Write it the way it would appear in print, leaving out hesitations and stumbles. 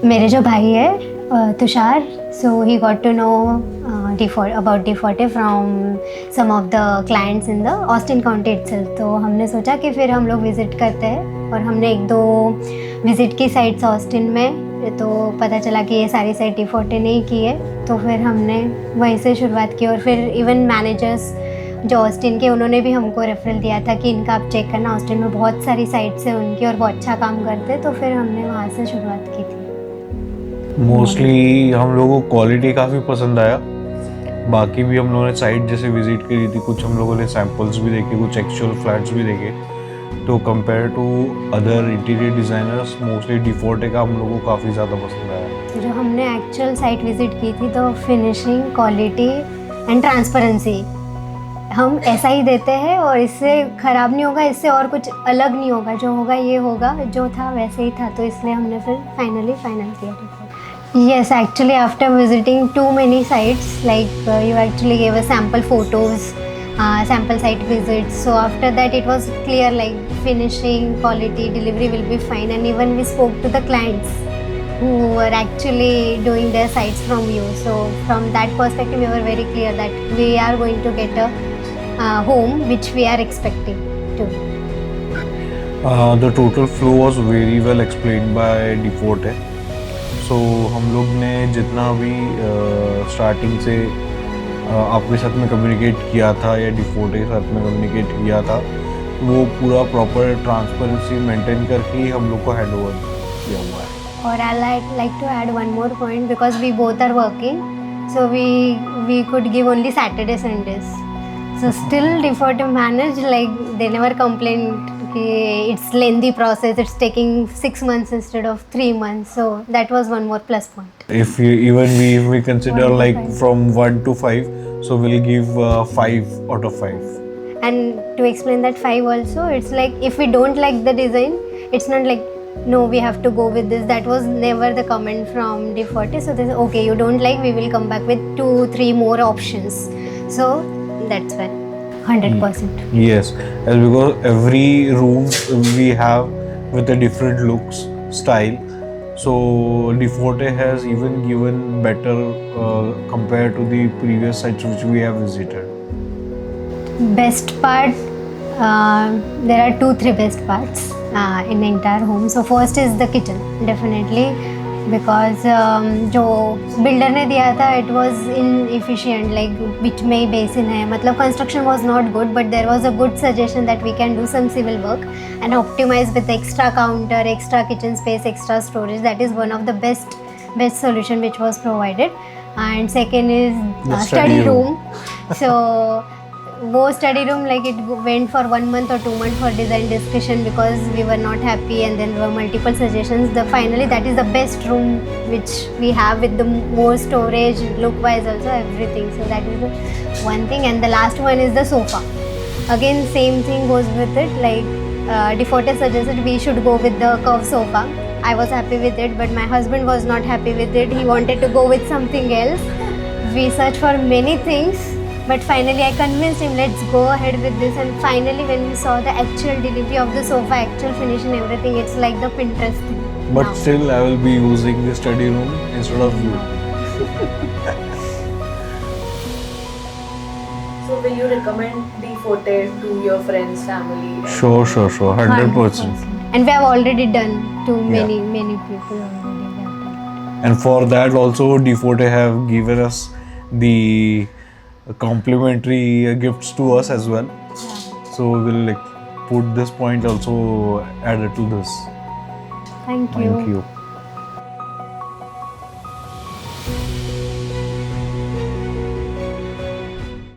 मेरे जो भाई है Tushar, so he got to know about D Forte from some of the clients in the Austin County itself. तो हमने सोचा कि फिर हम लोग विज़िट करते हैं, और हमने 1-2 विज़िट की साइट्स ऑस्टिन में, तो पता चला कि ये सारी साइट D Forte ने ही की है, तो फिर हमने वहीं से शुरुआत की। और फिर इवन मैनेजर्स जो ऑस्टिन के, उन्होंने भी हमको रेफरल दिया था कि इनका आप चेक करना, ऑस्टिन में बहुत सारी साइट्स हैं उनकी और वो अच्छा काम करते, तो फिर हमने वहाँ से शुरुआत की थी। मोस्टली हम लोगों को क्वालिटी काफ़ी पसंद आया। बाकी भी हम लोगों ने साइट जैसे विजिट करी थी, कुछ हम लोगों ने सैम्पल्स भी देखे, कुछ एक्चुअल फ्लैट्स भी देखे। तो compare to other interior designers, mostly डी फोर्टे का हम लोगों को काफ़ी ज़्यादा पसंद आया। जो हमने एक्चुअल साइट विजिट की थी, तो फिनिशिंग, क्वालिटी एंड ट्रांसपेरेंसी हम ऐसा ही देते हैं, और इससे ख़राब नहीं होगा, इससे और कुछ अलग नहीं होगा, जो होगा ये होगा, जो था वैसे ही था। तो इसलिए हमने फिर फाइनल किया था। Yes, actually after visiting too many sites, like you actually gave us sample photos, sample site visits. So after that it was clear, like finishing, quality, delivery will be fine. And even we spoke to the clients who were actually doing their sites from you. So from that perspective we were very clear that we are going to get a home which we are expecting to. The total flow was very well explained by D Forte. So हम लोग ने जितना भी starting से आपके साथ में communicate किया था या डी फोर्टे के साथ में कम्युनिकेट किया था, वो पूरा प्रॉपर ट्रांसपेरेंसी मेंटेन करके ही हम लोग को हैंड ओवर किया हुआ है। और आई like to add one more point, because we both are working, so we could give only Saturday Sundays. So still D Forte managed, like they never complained कि it's lengthy process, it's taking 6 months instead of 3 months. So that was one more plus point. If we consider like from 1 to 5, so we'll give 5 out of 5. And to explain that 5 also, it's like if we don't like the design, it's not like no, we have to go with this. That was never the comment from D Forte. So they said, okay, you don't like, we will come back with 2-3 more options. So that's why 100%. Yes, as because every room we have with a different looks, style. So D forte has even given better compared to the previous sites which we have visited. Best part, there are 2-3 best parts in the entire home. So first is the kitchen, definitely, because जो builder ने दिया था, it was inefficient, like बीच में ही basin है, मतलब construction was not good, but there was a good suggestion that we can do some civil work and optimize with extra counter, extra kitchen space, extra storage. That is one of the best solution which was provided. And second is study room. So वो study room, like it went for 1 month or 2 months for design discussion, because we were not happy and then there were multiple suggestions. Finally that is the best room which we have, with the more storage, look wise also, everything. So that is the one thing. And the last one is the sofa. Again same thing goes with it, like D forte suggested we should go with the curved sofa. I was happy with it, but my husband was not happy with it. He wanted to go with something else. We searched for many things, but finally I convinced him, let's go ahead with this. And finally when we saw the actual delivery of the sofa, actual finish and everything, it's like the Pinterest thing. But now still I will be using the study room instead of you. So will you recommend D forte to your friends, family? Sure, 100%. And we have already done to many people already. We have done. And for that also D forte have given us the complimentary gifts to us as well. So we'll like put this point also added to this. Thank you.